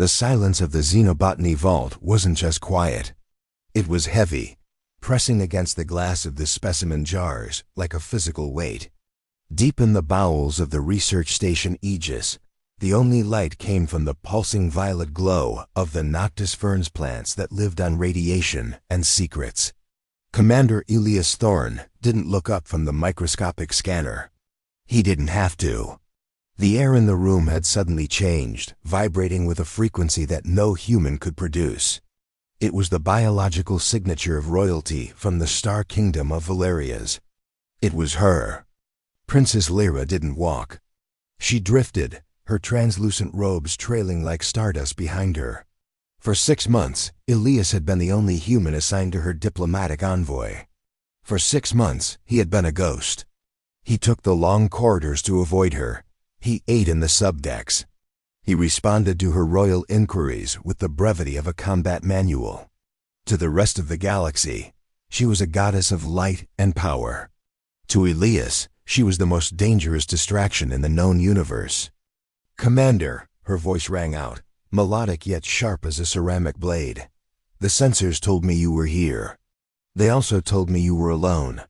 The silence of the xenobotany vault wasn't just quiet. It was heavy, pressing against the glass of the specimen jars like a physical weight. Deep in the bowels of the research station Aegis, the only light came from the pulsing violet glow of the Noctis ferns plants that lived on radiation and secrets. Commander Elias Thorne didn't look up from the microscopic scanner. He didn't have to. The air in the room had suddenly changed, vibrating with a frequency that no human could produce. It was the biological signature of royalty from the Star-Kingdom of Valerias. It was her. Princess Lyra didn't walk. She drifted, her translucent robes trailing like stardust behind her. For 6 months, Elias had been the only human assigned to her diplomatic envoy. For 6 months, he had been a ghost. He took the long corridors to avoid her. He ate in the subdecks. He responded to her royal inquiries with the brevity of a combat manual. To the rest of the galaxy, she was a goddess of light and power. To Elias, she was the most dangerous distraction in the known universe. "Commander," her voice rang out, melodic yet sharp as a ceramic blade. "The sensors told me you were here. They also told me you were alone.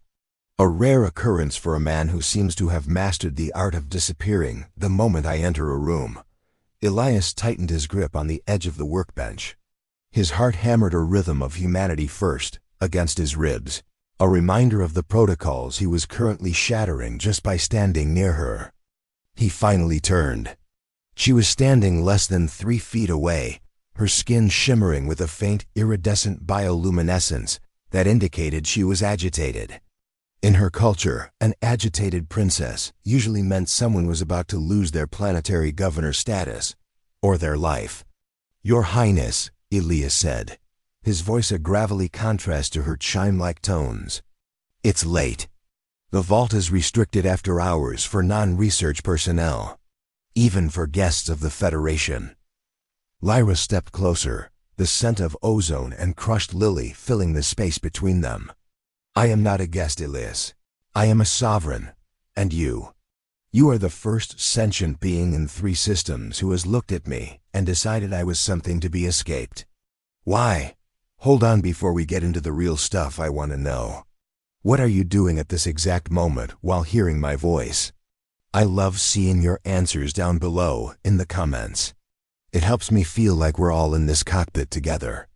A rare occurrence for a man who seems to have mastered the art of disappearing the moment I enter a room." Elias tightened his grip on the edge of the workbench. His heart hammered a rhythm of humanity first against his ribs, a reminder of the protocols he was currently shattering just by standing near her. He finally turned. She was standing less than 3 feet away, her skin shimmering with a faint iridescent bioluminescence that indicated she was agitated. In her culture, an agitated princess usually meant someone was about to lose their planetary governor status, or their life. "Your Highness," Elias said, his voice a gravelly contrast to her chime-like tones. "It's late. The vault is restricted after hours for non-research personnel, even for guests of the Federation." Lyra stepped closer, the scent of ozone and crushed lily filling the space between them. "I am not a guest, Elias. I am a sovereign, and you. You are the first sentient being in 3 systems who has looked at me and decided I was something to be escaped. Why? Hold on before we get into the real stuff I want to know. What are you doing at this exact moment while hearing my voice? I love seeing your answers down below in the comments. It helps me feel like we're all in this cockpit together."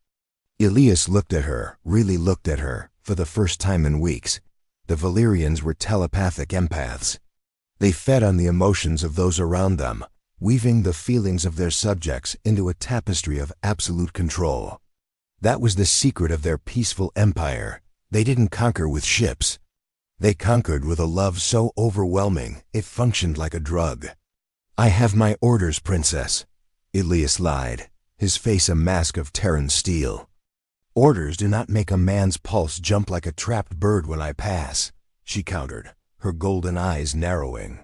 Elias looked at her, really looked at her, for the first time in weeks. The Valerians were telepathic empaths. They fed on the emotions of those around them, weaving the feelings of their subjects into a tapestry of absolute control. That was the secret of their peaceful empire. They didn't conquer with ships. They conquered with a love so overwhelming it functioned like a drug. "I have my orders, Princess," Elias lied, his face a mask of Terran steel. "Orders do not make a man's pulse jump like a trapped bird when I pass," she countered, her golden eyes narrowing.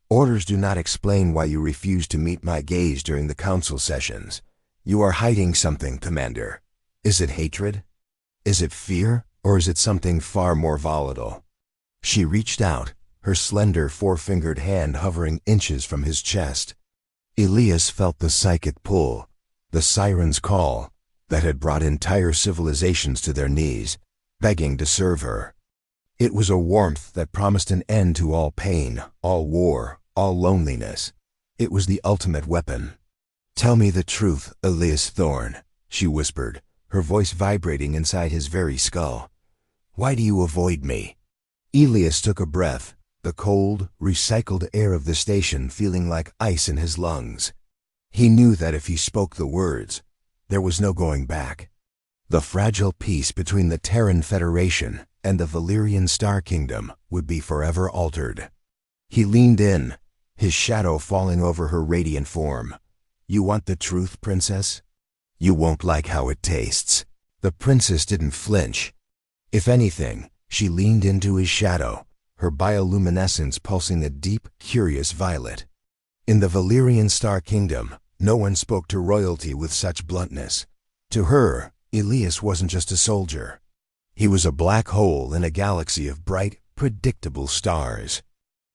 "Orders do not explain why you refuse to meet my gaze during the council sessions. You are hiding something, Commander. Is it hatred? Is it fear? Or is it something far more volatile?" She reached out, her slender 4-fingered hand hovering inches from his chest. Elias felt the psychic pull, the Siren's call, that had brought entire civilizations to their knees, begging to serve her. It was a warmth that promised an end to all pain, all war, all loneliness. It was the ultimate weapon. "Tell me the truth, Elias Thorne," she whispered, her voice vibrating inside his very skull. "Why do you avoid me?" Elias took a breath, the cold, recycled air of the station feeling like ice in his lungs. He knew that if he spoke the words, there was no going back. The fragile peace between the Terran Federation and the Valerian Star-Kingdom would be forever altered. He leaned in, his shadow falling over her radiant form. "You want the truth, Princess? You won't like how it tastes." The princess didn't flinch. If anything, she leaned into his shadow, her bioluminescence pulsing a deep, curious violet. In the Valerian Star-Kingdom, no one spoke to royalty with such bluntness. To her, Elias wasn't just a soldier. He was a black hole in a galaxy of bright, predictable stars.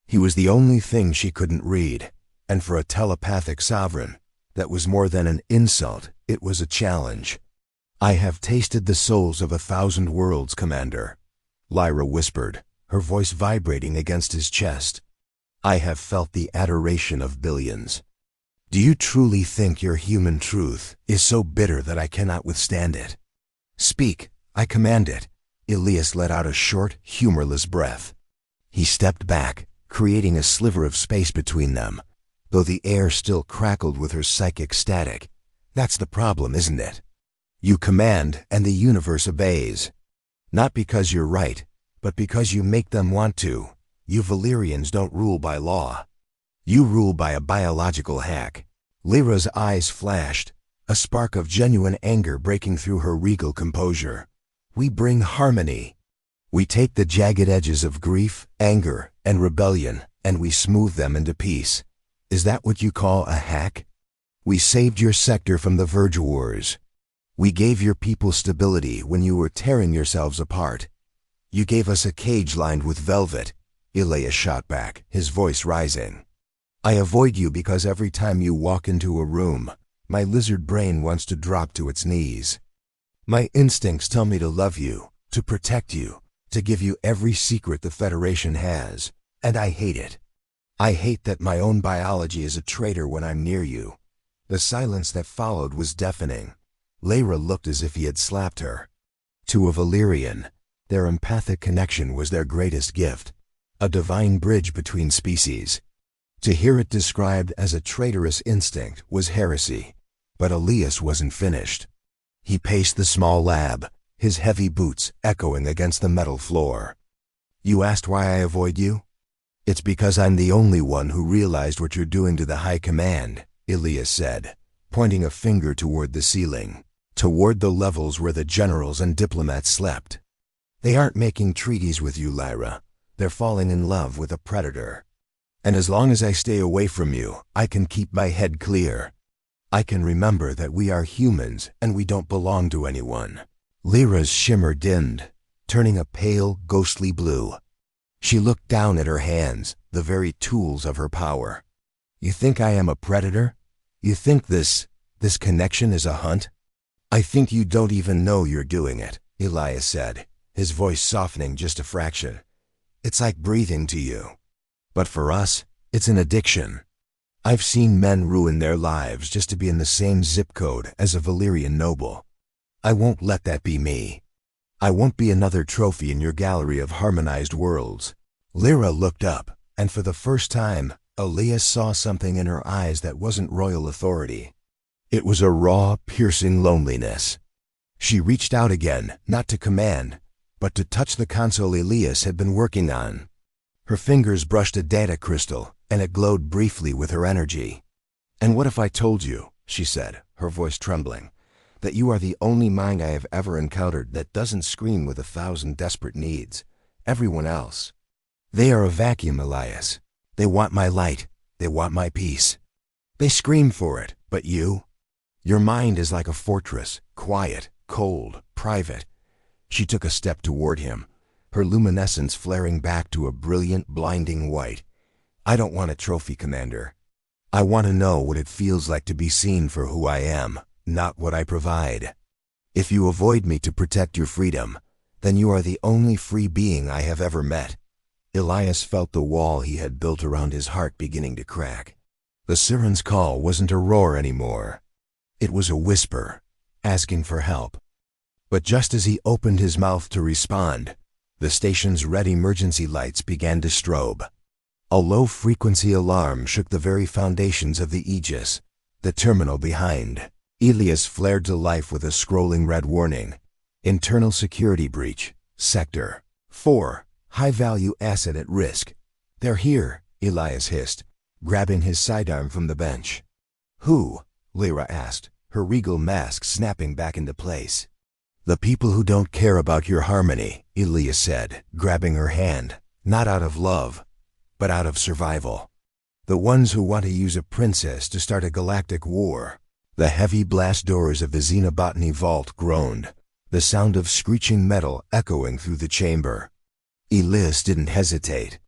He was the only thing she couldn't read, and for a telepathic sovereign, That was more than an insult, it was a challenge. "I have tasted the souls of 1,000 worlds, Commander," Lyra whispered, her voice vibrating against his chest. "I have felt the adoration of billions. Do you truly think your human truth is so bitter that I cannot withstand it?" "Speak, I command it." Elias let out a short, humorless breath. He stepped back, creating a sliver of space between them, though the air still crackled with her psychic static. "That's the problem, isn't it? You command and the universe obeys. Not because you're right, but because you make them want to. You Valerians don't rule by law. You rule by a biological hack." Lyra's eyes flashed, a spark of genuine anger breaking through her regal composure. "We bring harmony. We take the jagged edges of grief, anger, and rebellion, and we smooth them into peace. Is that what you call a hack? We saved your sector from the Verge Wars. We gave your people stability when you were tearing yourselves apart. You gave us a cage lined with velvet." Elias shot back, his voice rising. "I avoid you because every time you walk into a room, my lizard brain wants to drop to its knees. My instincts tell me to love you, to protect you, to give you every secret the Federation has, and I hate it. I hate that my own biology is a traitor when I'm near you." The silence that followed was deafening. Lyra looked as if he had slapped her. To a Valerian, their empathic connection was their greatest gift, a divine bridge between species. To hear it described as a traitorous instinct was heresy, but Elias wasn't finished. He paced the small lab, his heavy boots echoing against the metal floor. "You asked why I avoid you? It's because I'm the only one who realized what you're doing to the High Command," Elias said, pointing a finger toward the ceiling, toward the levels where the generals and diplomats slept. "They aren't making treaties with you, Lyra. They're falling in love with a predator. And as long as I stay away from you, I can keep my head clear. I can remember that we are humans and we don't belong to anyone." Lyra's shimmer dimmed, turning a pale, ghostly blue. She looked down at her hands, the very tools of her power. "You think I am a predator? You think this connection is a hunt? I think you don't even know you're doing it," Elias said, his voice softening just a fraction. "It's like breathing to you. But for us, it's an addiction. I've seen men ruin their lives just to be in the same zip code as a Valerian noble. I won't let that be me. I won't be another trophy in your gallery of harmonized worlds." Lyra looked up, and for the first time, Elias saw something in her eyes that wasn't royal authority. It was a raw, piercing loneliness. She reached out again, not to command, but to touch the console Elias had been working on. Her fingers brushed a data crystal, and it glowed briefly with her energy. "And what if I told you," she said, her voice trembling, "that you are the only mind I have ever encountered that doesn't scream with 1,000 desperate needs? Everyone else. They are a vacuum, Elias. They want my light. They want my peace. They scream for it, but you? Your mind is like a fortress, quiet, cold, private." She took a step toward him, her luminescence flaring back to a brilliant, blinding white. "I don't want a trophy, Commander. I want to know what it feels like to be seen for who I am, not what I provide. If you avoid me to protect your freedom, then you are the only free being I have ever met." Elias felt the wall he had built around his heart beginning to crack. The Siren's call wasn't a roar anymore. It was a whisper, asking for help. But just as he opened his mouth to respond, the station's red emergency lights began to strobe. A low-frequency alarm shook the very foundations of the Aegis, the terminal behind. Elias flared to life with a scrolling red warning. "Internal security breach. Sector 4. High-value asset at risk." "They're here," Elias hissed, grabbing his sidearm from the bench. "Who?" Lyra asked, her regal mask snapping back into place. "The people who don't care about your harmony," Elias said, grabbing her hand, "not out of love, but out of survival. The ones who want to use a princess to start a galactic war." The heavy blast doors of the Xenobotany vault groaned, the sound of screeching metal echoing through the chamber. Elias didn't hesitate.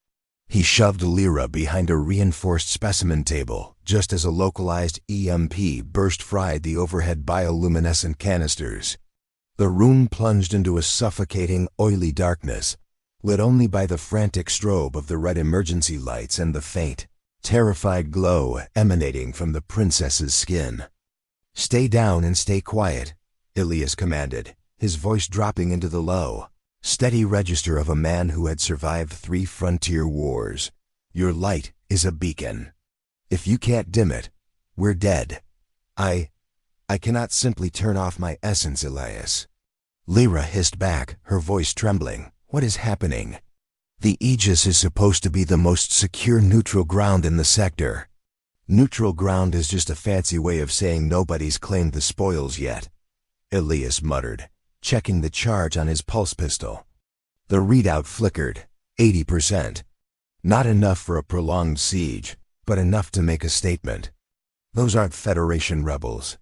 He shoved Lyra behind a reinforced specimen table just as a localized EMP burst fried the overhead bioluminescent canisters. The room plunged into a suffocating, oily darkness, lit only by the frantic strobe of the red emergency lights and the faint, terrified glow emanating from the princess's skin. "Stay down and stay quiet," Elias commanded, his voice dropping into the low, steady register of a man who had survived 3 frontier wars. "Your light is a beacon. If you can't dim it, we're dead." I cannot simply turn off my essence, Elias." Lyra hissed back, her voice trembling. "What is happening?" "The Aegis is supposed to be the most secure neutral ground in the sector." "Neutral ground is just a fancy way of saying nobody's claimed the spoils yet," Elias muttered, checking the charge on his pulse pistol. The readout flickered, 80%. Not enough for a prolonged siege, but enough to make a statement. "Those aren't Federation rebels.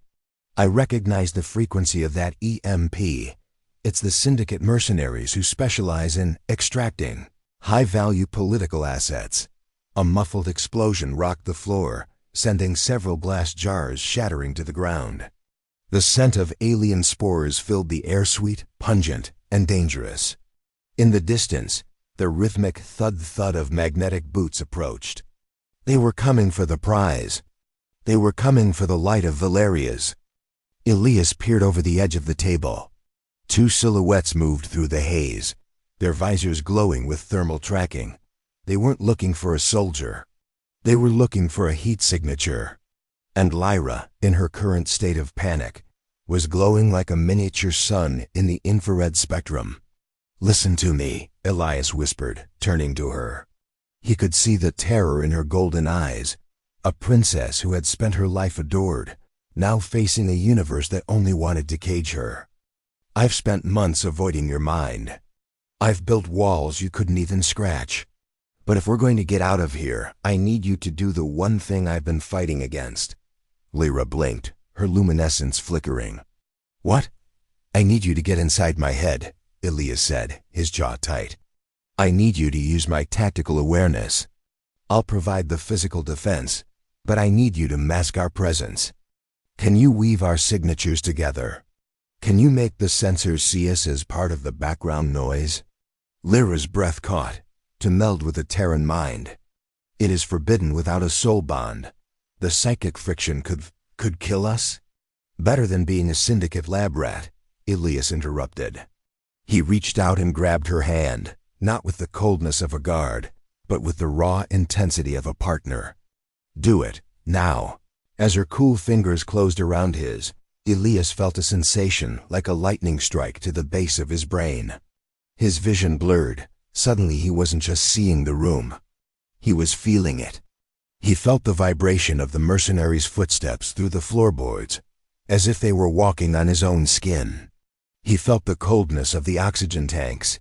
I recognize the frequency of that EMP. It's the Syndicate mercenaries who specialize in extracting high-value political assets." A muffled explosion rocked the floor, sending several glass jars shattering to the ground. The scent of alien spores filled the air, sweet, pungent, and dangerous. In the distance, the rhythmic thud-thud of magnetic boots approached. They were coming for the prize. They were coming for the light of Valeria's. Elias peered over the edge of the table. 2 silhouettes moved through the haze, their visors glowing with thermal tracking. They weren't looking for a soldier. They were looking for a heat signature. And Lyra, in her current state of panic, was glowing like a miniature sun in the infrared spectrum. "Listen to me," Elias whispered, turning to her. He could see the terror in her golden eyes, a princess who had spent her life adored, now facing a universe that only wanted to cage her. "I've spent months avoiding your mind. I've built walls you couldn't even scratch. But if we're going to get out of here, I need you to do the one thing I've been fighting against." Lyra blinked, her luminescence flickering. "What?" "I need you to get inside my head," Elias said, his jaw tight. "I need you to use my tactical awareness. I'll provide the physical defense, but I need you to mask our presence. Can you weave our signatures together? Can you make the sensors see us as part of the background noise?" Lyra's breath caught, to meld with the Terran mind. "It is forbidden without a soul bond. The psychic friction could kill us?" "Better than being a Syndicate lab rat," Elias interrupted. He reached out and grabbed her hand, not with the coldness of a guard, but with the raw intensity of a partner. "Do it, now." As her cool fingers closed around his, Elias felt a sensation like a lightning strike to the base of his brain. His vision blurred. Suddenly he wasn't just seeing the room. He was feeling it. He felt the vibration of the mercenaries' footsteps through the floorboards, as if they were walking on his own skin. He felt the coldness of the oxygen tanks.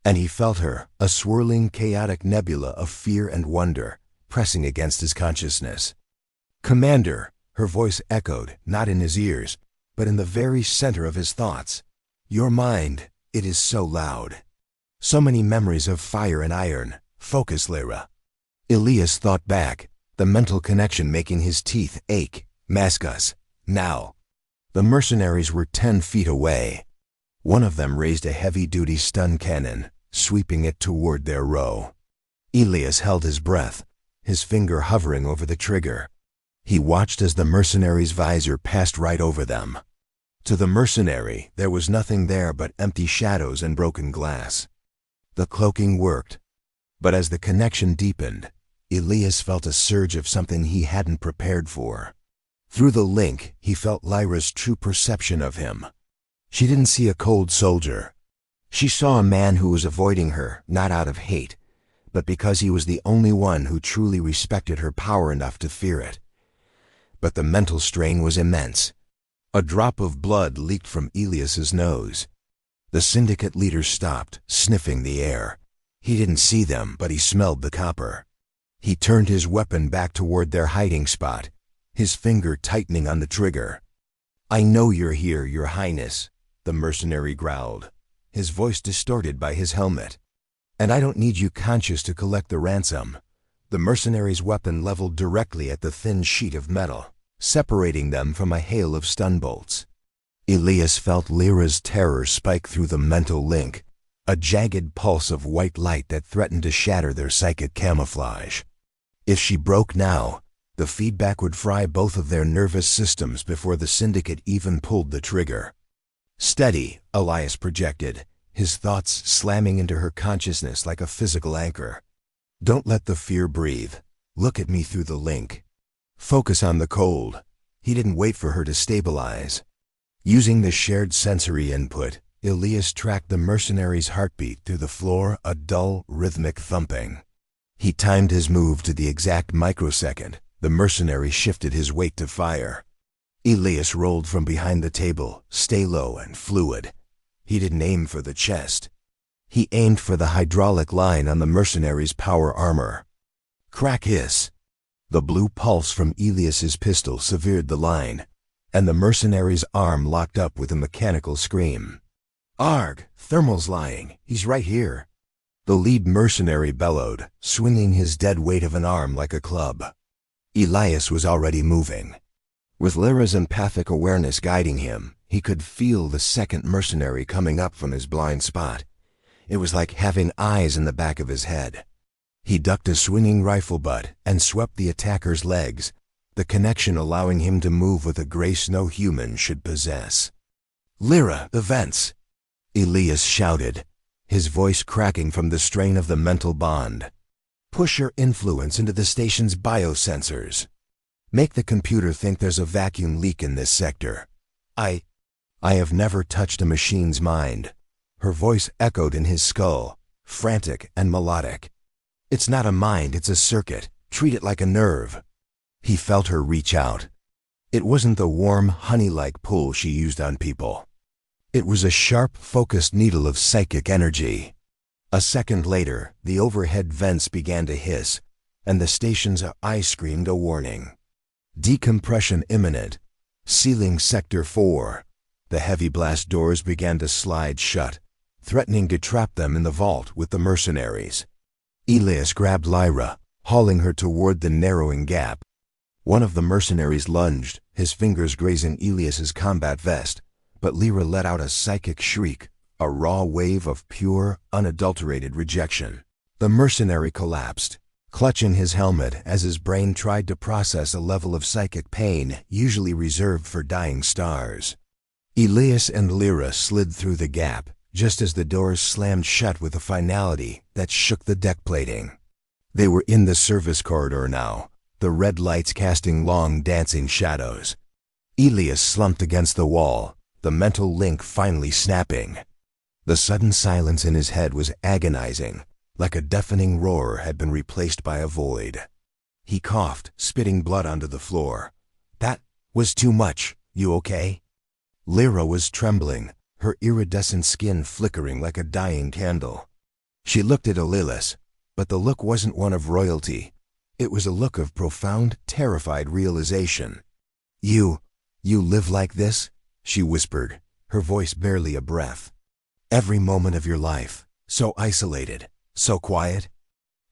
And he felt her, a swirling, chaotic nebula of fear and wonder, pressing against his consciousness. "Commander," her voice echoed, not in his ears, but in the very center of his thoughts. "Your mind, it is so loud. So many memories of fire and iron. Focus, Lyra." Elias thought back, the mental connection making his teeth ache. "Mask us, now." The mercenaries were 10 feet away. One of them raised a heavy-duty stun cannon, sweeping it toward their row. Elias held his breath, his finger hovering over the trigger. He watched as the mercenary's visor passed right over them. To the mercenary, there was nothing there but empty shadows and broken glass. The cloaking worked, but as the connection deepened, Elias felt a surge of something he hadn't prepared for. Through the link, he felt Lyra's true perception of him. She didn't see a cold soldier. She saw a man who was avoiding her, not out of hate, but because he was the only one who truly respected her power enough to fear it. But the mental strain was immense. A drop of blood leaked from Elias's nose. The Syndicate leader stopped, sniffing the air. He didn't see them, but he smelled the copper. He turned his weapon back toward their hiding spot, his finger tightening on the trigger. "I know you're here, Your Highness," the mercenary growled, his voice distorted by his helmet. And I don't need you conscious to collect the ransom. The mercenary's weapon leveled directly at the thin sheet of metal, separating them from a hail of stun bolts. Elias felt Lyra's terror spike through the mental link, a jagged pulse of white light that threatened to shatter their psychic camouflage. If she broke now, the feedback would fry both of their nervous systems before the Syndicate even pulled the trigger. Steady, Elias projected, his thoughts slamming into her consciousness like a physical anchor. Don't let the fear breathe. Look at me through the link. Focus on the cold. He didn't wait for her to stabilize. Using the shared sensory input, Elias tracked the mercenary's heartbeat through the floor, a dull, rhythmic thumping. He timed his move to the exact microsecond. The mercenary shifted his weight to fire. Elias rolled from behind the table, stay low and fluid. He didn't aim for the chest. He aimed for the hydraulic line on the mercenary's power armor. Crack hiss. The blue pulse from Elias's pistol severed the line, and the mercenary's arm locked up with a mechanical scream. Arg, Thermal's lying. He's right here. The lead mercenary bellowed, swinging his dead weight of an arm like a club. Elias was already moving. With Lyra's empathic awareness guiding him, he could feel the second mercenary coming up from his blind spot. It was like having eyes in the back of his head. He ducked a swinging rifle butt and swept the attacker's legs, the connection allowing him to move with a grace no human should possess. Lyra, the vents! Elias shouted, his voice cracking from the strain of the mental bond. Push your influence into the station's biosensors. Make the computer think there's a vacuum leak in this sector. I have never touched a machine's mind. Her voice echoed in his skull, frantic and melodic. It's not a mind, it's a circuit. Treat it like a nerve. He felt her reach out. It wasn't the warm, honey-like pull she used on people. It was a sharp, focused needle of psychic energy. A second later, the overhead vents began to hiss, and the station's eye screamed a warning. Decompression imminent. Sealing Sector 4. The heavy blast doors began to slide shut, threatening to trap them in the vault with the mercenaries. Elias grabbed Lyra, hauling her toward the narrowing gap. One of the mercenaries lunged, his fingers grazing Elias's combat vest, but Lyra let out a psychic shriek, a raw wave of pure, unadulterated rejection. The mercenary collapsed, clutching his helmet as his brain tried to process a level of psychic pain usually reserved for dying stars. Elias and Lyra slid through the gap, just as the doors slammed shut with a finality that shook the deck plating. They were in the service corridor now, the red lights casting long, dancing shadows. Elias slumped against the wall, the mental link finally snapping. The sudden silence in his head was agonizing, like a deafening roar had been replaced by a void. He coughed, spitting blood onto the floor. That was too much. You okay? Lyra was trembling, her iridescent skin flickering like a dying candle. She looked at Elias, but the look wasn't one of royalty. It was a look of profound, terrified realization. You live like this? She whispered, her voice barely a breath. Every moment of your life, so isolated, so quiet.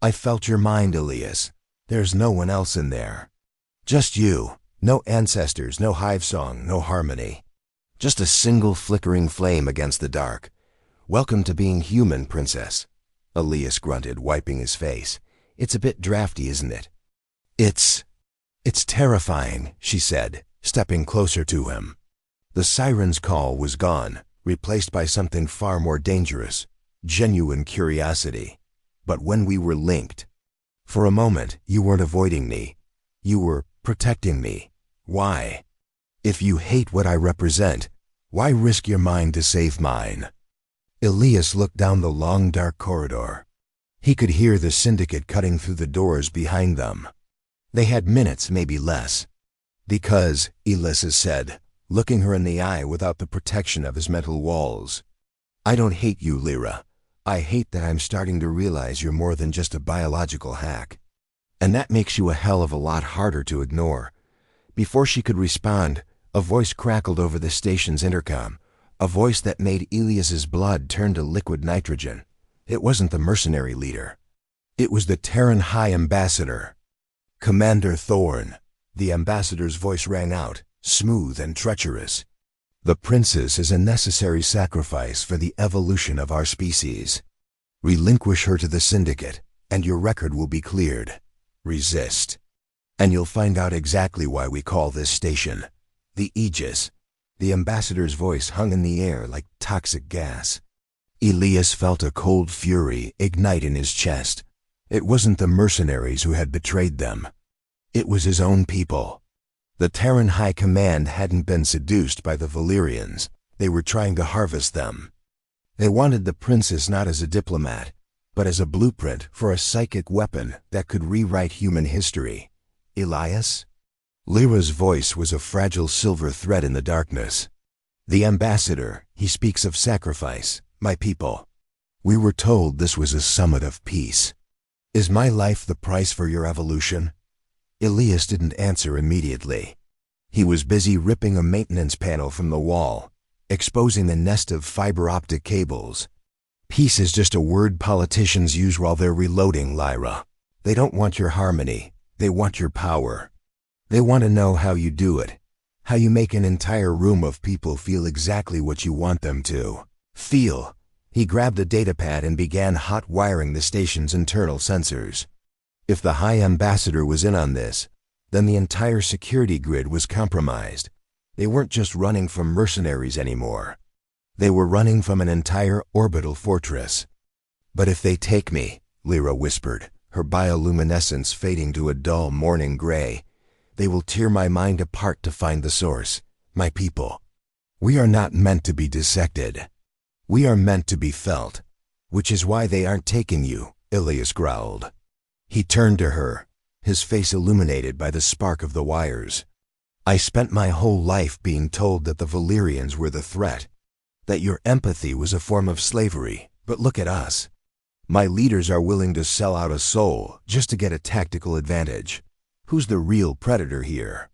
I felt your mind, Elias. There's no one else in there. Just you. No ancestors, no hive song, no harmony. Just a single flickering flame against the dark. Welcome to being human, princess. Elias grunted, wiping his face. It's a bit drafty, isn't it? It's terrifying, she said, stepping closer to him. The siren's call was gone, replaced by something far more dangerous, genuine curiosity. But when we were linked, for a moment, you weren't avoiding me. You were protecting me. Why? If you hate what I represent, why risk your mind to save mine? Elias looked down the long, dark corridor. He could hear the Syndicate cutting through the doors behind them. They had minutes, maybe less. Because, Elias said, looking her in the eye without the protection of his mental walls. I don't hate you, Lyra. I hate that I'm starting to realize you're more than just a biological hack. And that makes you a hell of a lot harder to ignore. Before she could respond, a voice crackled over the station's intercom, a voice that made Elias's blood turn to liquid nitrogen. It wasn't the mercenary leader. It was the Terran High Ambassador. Commander Thorne. The ambassador's voice rang out, smooth and treacherous. The princess is a necessary sacrifice for the evolution of our species. Relinquish her to the Syndicate, and your record will be cleared. Resist, and you'll find out exactly why we call this station the Aegis. The ambassador's voice hung in the air like toxic gas. Elias felt a cold fury ignite in his chest. It wasn't the mercenaries who had betrayed them. It was his own people. The Terran High Command hadn't been seduced by the Valerians. They were trying to harvest them. They wanted the princess not as a diplomat, but as a blueprint for a psychic weapon that could rewrite human history. Elias? Lyra's voice was a fragile silver thread in the darkness. The ambassador, he speaks of sacrifice, my people. We were told this was a summit of peace. Is my life the price for your evolution? Elias didn't answer immediately. He was busy ripping a maintenance panel from the wall, exposing the nest of fiber optic cables. Peace is just a word politicians use while they're reloading, Lyra. They don't want your harmony. They want your power. They want to know how you do it, how you make an entire room of people feel exactly what you want them to feel. He grabbed a datapad and began hot wiring the station's internal sensors. If the High Ambassador was in on this, then the entire security grid was compromised. They weren't just running from mercenaries anymore. They were running from an entire orbital fortress. But if they take me, Lyra whispered, her bioluminescence fading to a dull morning gray, they will tear my mind apart to find the source, my people. We are not meant to be dissected. We are meant to be felt, which is why they aren't taking you, Elias growled. He turned to her, his face illuminated by the spark of the wires. I spent my whole life being told that the Valerians were the threat, that your empathy was a form of slavery, but look at us. My leaders are willing to sell out a soul just to get a tactical advantage. Who's the real predator here?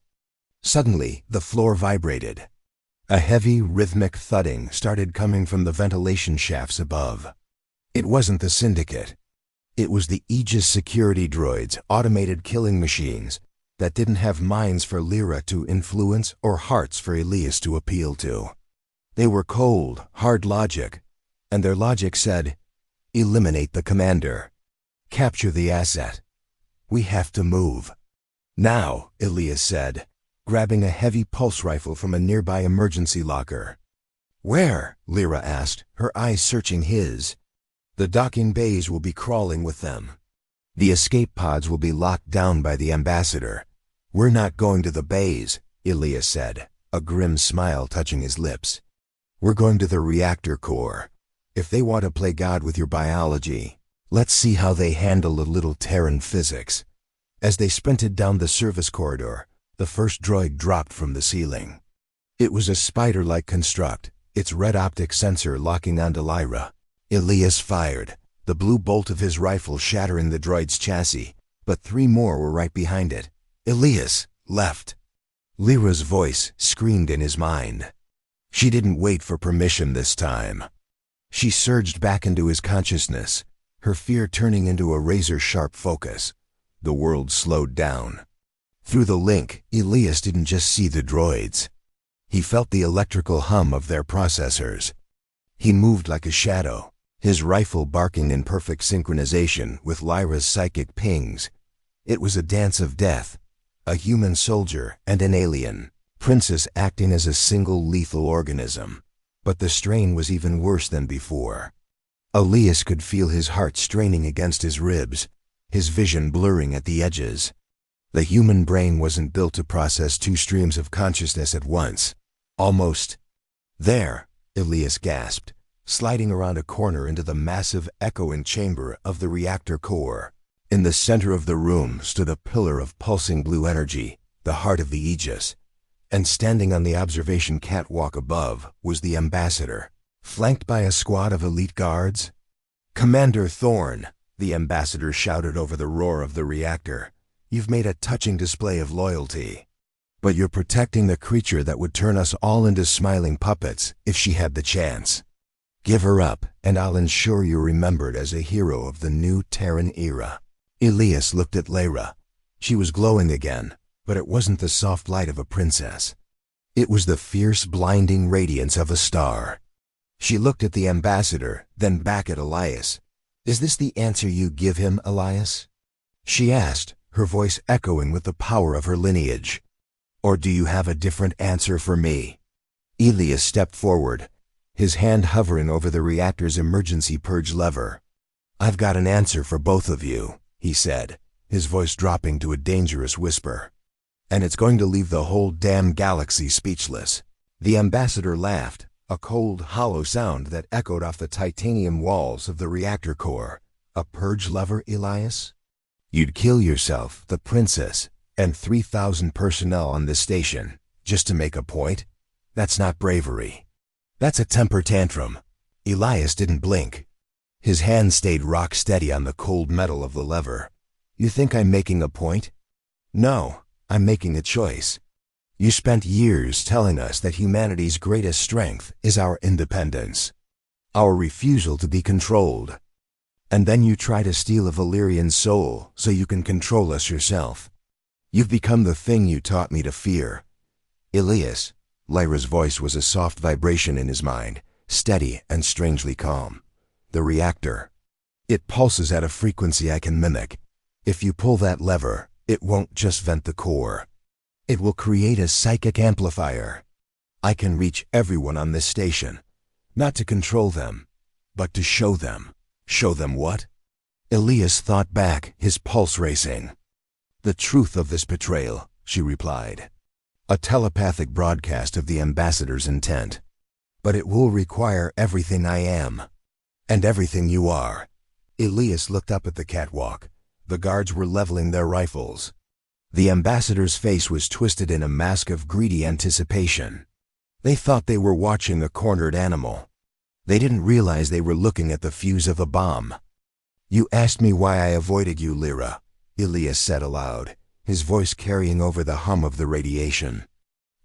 Suddenly, the floor vibrated. A heavy, rhythmic thudding started coming from the ventilation shafts above. It wasn't the Syndicate. It was the Aegis security droids, automated killing machines, that didn't have minds for Lyra to influence or hearts for Elias to appeal to. They were cold, hard logic, and their logic said, eliminate the commander. Capture the asset. We have to move. Now, Elias said, grabbing a heavy pulse rifle from a nearby emergency locker. Where? Lyra asked, her eyes searching his. The docking bays will be crawling with them. The escape pods will be locked down by the ambassador. We're not going to the bays, Elias said, a grim smile touching his lips. We're going to the reactor core. If they want to play God with your biology, let's see how they handle a little Terran physics. As they sprinted down the service corridor, the first droid dropped from the ceiling. It was a spider-like construct, its red optic sensor locking onto Lyra. Elias fired, the blue bolt of his rifle shattering the droid's chassis, but 3 more were right behind it. Elias, left. Lyra's voice screamed in his mind. She didn't wait for permission this time. She surged back into his consciousness, her fear turning into a razor-sharp focus. The world slowed down. Through the link, Elias didn't just see the droids. He felt the electrical hum of their processors. He moved like a shadow, his rifle barking in perfect synchronization with Lyra's psychic pings. It was a dance of death, a human soldier and an alien, princess acting as a single lethal organism. But the strain was even worse than before. Elias could feel his heart straining against his ribs, his vision blurring at the edges. The human brain wasn't built to process 2 streams of consciousness at once. Almost. There, Elias gasped, sliding around a corner into the massive echoing chamber of the reactor core. In the center of the room stood a pillar of pulsing blue energy, the heart of the Aegis. And standing on the observation catwalk above was the ambassador, flanked by a squad of elite guards. Commander Thorne, the ambassador shouted over the roar of the reactor. You've made a touching display of loyalty. But you're protecting the creature that would turn us all into smiling puppets if she had the chance. Give her up, and I'll ensure you're remembered as a hero of the new Terran era." Elias looked at Lyra. She was glowing again, but it wasn't the soft light of a princess. It was the fierce, blinding radiance of a star. She looked at the ambassador, then back at Elias. "Is this the answer you give him, Elias?" she asked, her voice echoing with the power of her lineage. "Or do you have a different answer for me?" Elias stepped forward, his hand hovering over the reactor's emergency purge lever. "I've got an answer for both of you," he said, his voice dropping to a dangerous whisper. "And it's going to leave the whole damn galaxy speechless." The ambassador laughed, a cold, hollow sound that echoed off the titanium walls of the reactor core. "A purge lever, Elias? You'd kill yourself, the princess, and 3,000 personnel on this station, just to make a point? That's not bravery. That's a temper tantrum." Elias didn't blink. His hand stayed rock steady on the cold metal of the lever. "You think I'm making a point? No, I'm making a choice. You spent years telling us that humanity's greatest strength is our independence, our refusal to be controlled. And then you try to steal a Valerian soul so you can control us yourself. You've become the thing you taught me to fear." "Elias," Lyra's voice was a soft vibration in his mind, steady and strangely calm. "The reactor. It pulses at a frequency I can mimic. If you pull that lever, it won't just vent the core. It will create a psychic amplifier. I can reach everyone on this station, not to control them, but to show them." "Show them what?" Elias thought back, his pulse racing. "The truth of this betrayal," she replied. "A telepathic broadcast of the ambassador's intent. But it will require everything I am, and everything you are." Elias looked up at the catwalk. The guards were leveling their rifles. The ambassador's face was twisted in a mask of greedy anticipation. They thought they were watching a cornered animal. They didn't realize they were looking at the fuse of a bomb. "You asked me why I avoided you, Lyra," Elias said aloud, his voice carrying over the hum of the radiation.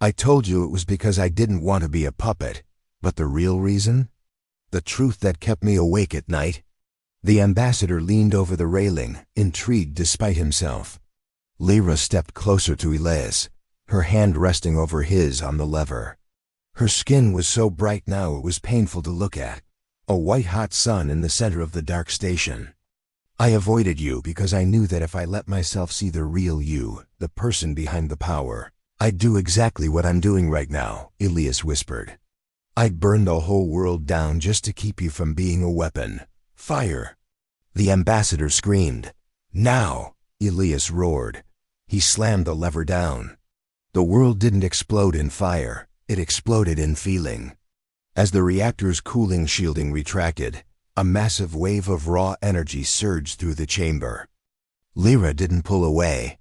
"I told you it was because I didn't want to be a puppet. But the real reason? The truth that kept me awake at night?" The ambassador leaned over the railing, intrigued despite himself. Lyra stepped closer to Elias, her hand resting over his on the lever. Her skin was so bright now it was painful to look at, a white-hot sun in the center of the dark station. "I avoided you because I knew that if I let myself see the real you, the person behind the power, I'd do exactly what I'm doing right now," Elias whispered. "I'd burn the whole world down just to keep you from being a weapon. Fire!" The ambassador screamed. "Now!" Elias roared. He slammed the lever down. The world didn't explode in fire. It exploded in feeling. As the reactor's cooling shielding retracted, a massive wave of raw energy surged through the chamber. Lyra didn't pull away.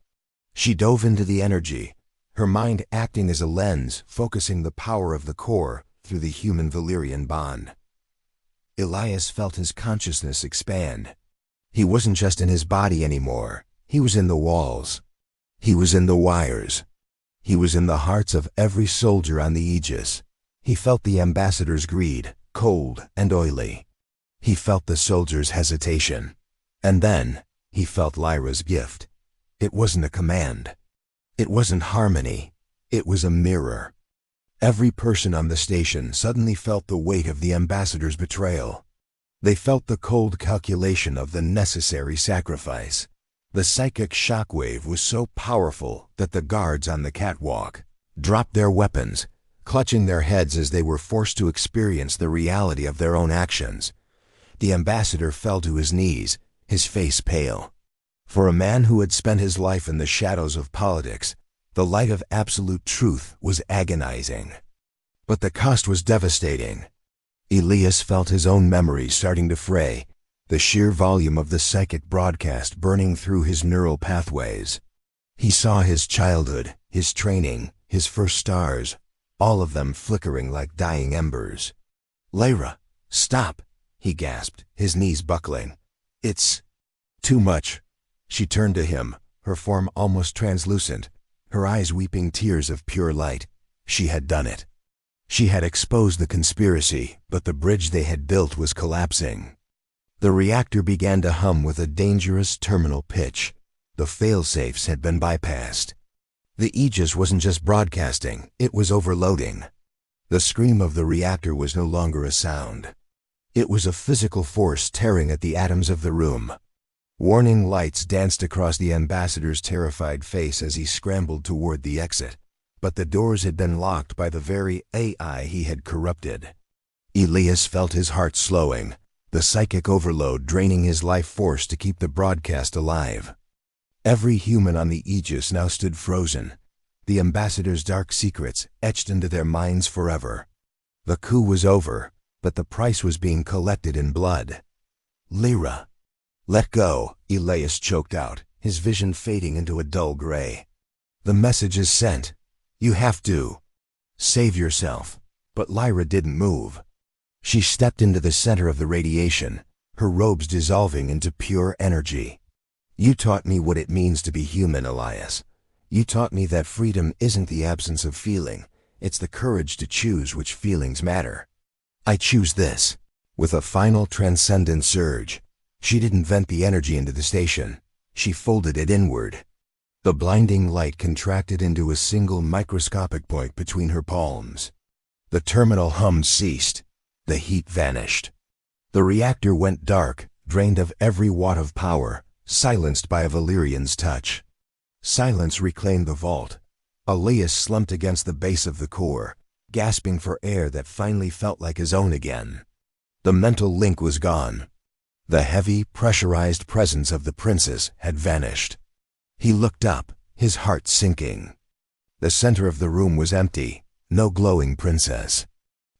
She dove into the energy, her mind acting as a lens, focusing the power of the core through the human-Valerian bond. Elias felt his consciousness expand. He wasn't just in his body anymore. He was in the walls. He was in the wires. He was in the hearts of every soldier on the Aegis. He felt the ambassador's greed, cold and oily. He felt the soldier's hesitation. And then, he felt Lyra's gift. It wasn't a command. It wasn't harmony. It was a mirror. Every person on the station suddenly felt the weight of the ambassador's betrayal. They felt the cold calculation of the necessary sacrifice. The psychic shockwave was so powerful that the guards on the catwalk dropped their weapons, clutching their heads as they were forced to experience the reality of their own actions. The ambassador fell to his knees, his face pale. For a man who had spent his life in the shadows of politics, the light of absolute truth was agonizing. But the cost was devastating. Elias felt his own memories starting to fray, the sheer volume of the psychic broadcast burning through his neural pathways. He saw his childhood, his training, his first stars, all of them flickering like dying embers. "Lyra, stop!" he gasped, his knees buckling. "It's too much." She turned to him, her form almost translucent, her eyes weeping tears of pure light. She had done it. She had exposed the conspiracy, but the bridge they had built was collapsing. The reactor began to hum with a dangerous terminal pitch. The fail-safes had been bypassed. The Aegis wasn't just broadcasting, it was overloading. The scream of the reactor was no longer a sound. It was a physical force tearing at the atoms of the room. Warning lights danced across the ambassador's terrified face as he scrambled toward the exit, but the doors had been locked by the very AI he had corrupted. Elias felt his heart slowing, the psychic overload draining his life force to keep the broadcast alive. Every human on the Aegis now stood frozen, the ambassador's dark secrets etched into their minds forever. The coup was over, but the price was being collected in blood. Lyra. Let go, Elias choked out, his vision fading into a dull gray. The message is sent. You have to save yourself. But Lyra didn't move. She stepped into the center of the radiation, her robes dissolving into pure energy. You taught me what it means to be human, Elias. You taught me that freedom isn't the absence of feeling, it's the courage to choose which feelings matter. I choose this. With a final transcendent surge, she didn't vent the energy into the station. She folded it inward. The blinding light contracted into a single microscopic point between her palms. The terminal hum ceased. The heat vanished. The reactor went dark, drained of every watt of power, silenced by a Valerian's touch. Silence reclaimed the vault. Elias slumped against the base of the core, gasping for air that finally felt like his own again. The mental link was gone. The heavy, pressurized presence of the princess had vanished. He looked up, his heart sinking. The center of the room was empty, no glowing princess.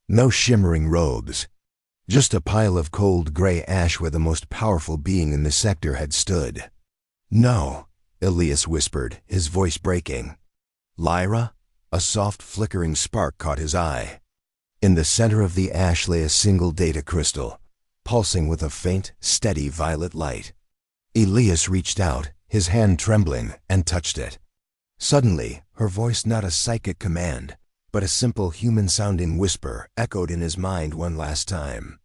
No shimmering robes. Just a pile of cold gray ash where the most powerful being in the sector had stood. No, Elias whispered, his voice breaking. Lyra? A soft flickering spark caught his eye. In the center of the ash lay a single data crystal, pulsing with a faint, steady violet light. Elias reached out, his hand trembling, and touched it. Suddenly, her voice, not a psychic command, but a simple human-sounding whisper, echoed in his mind one last time.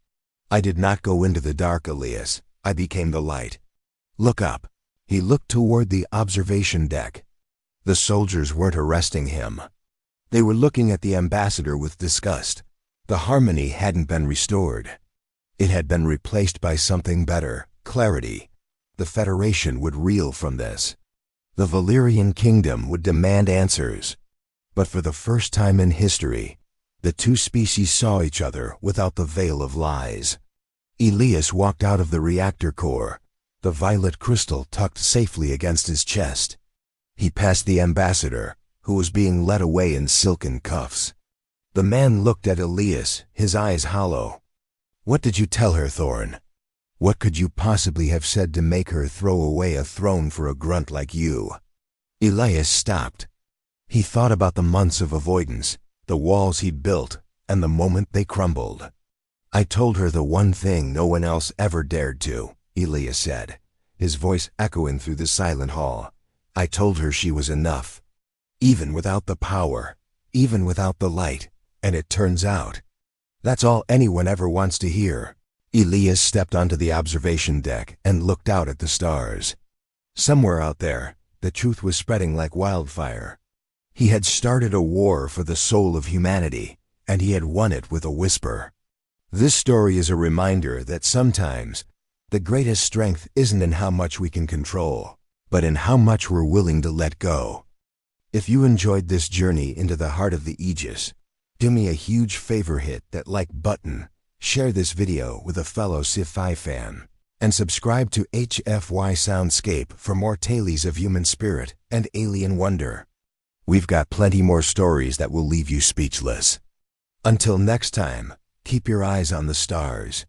I did not go into the dark, Elias. I became the light. Look up. He looked toward the observation deck. The soldiers weren't arresting him. They were looking at the ambassador with disgust. The harmony hadn't been restored. It had been replaced by something better, clarity. The Federation would reel from this. The Valerian Kingdom would demand answers. But for the first time in history, the two species saw each other without the veil of lies. Elias walked out of the reactor core, the violet crystal tucked safely against his chest. He passed the ambassador, who was being led away in silken cuffs. The man looked at Elias, his eyes hollow. What did you tell her, Thorne? What could you possibly have said to make her throw away a throne for a grunt like you? Elias stopped. He thought about the months of avoidance, the walls he'd built, and the moment they crumbled. I told her the one thing no one else ever dared to, Elias said, his voice echoing through the silent hall. I told her she was enough. Even without the power, even without the light, and it turns out, that's all anyone ever wants to hear. Elias stepped onto the observation deck and looked out at the stars. Somewhere out there, the truth was spreading like wildfire. He had started a war for the soul of humanity, and he had won it with a whisper. This story is a reminder that sometimes the greatest strength isn't in how much we can control, but in how much we're willing to let go. If you enjoyed this journey into the heart of the Aegis, do me a huge favor, hit that like button, share this video with a fellow sci-fi fan, and subscribe to HFY Soundscape for more tales of human spirit and alien wonder. We've got plenty more stories that will leave you speechless. Until next time, keep your eyes on the stars.